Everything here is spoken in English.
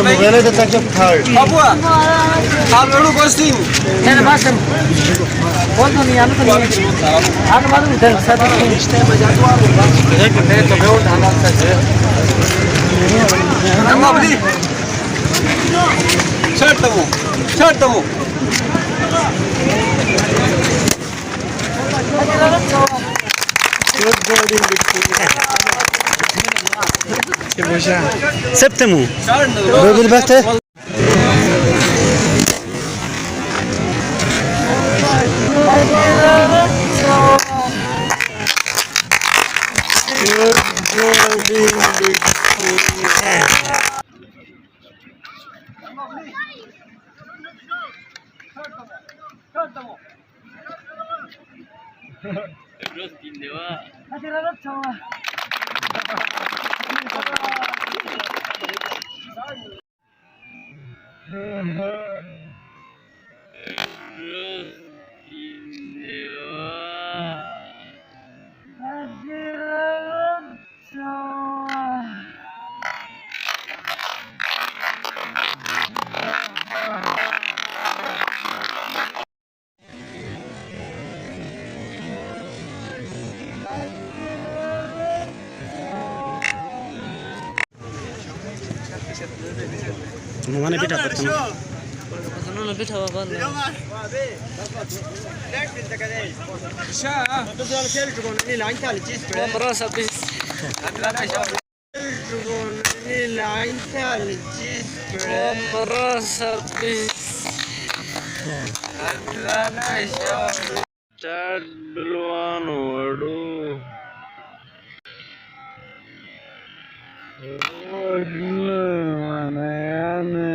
Mobilele de tak jak pchaj. Papua. Alvaro Gostin. నేను భాషం పోతుంది అనుకుని ఆట మాత్రం Amma budi. Çartamu. Çartamu. Septemu. Çartamu. Robil bakte. Mana pita pertama. Ano pita baba Mana?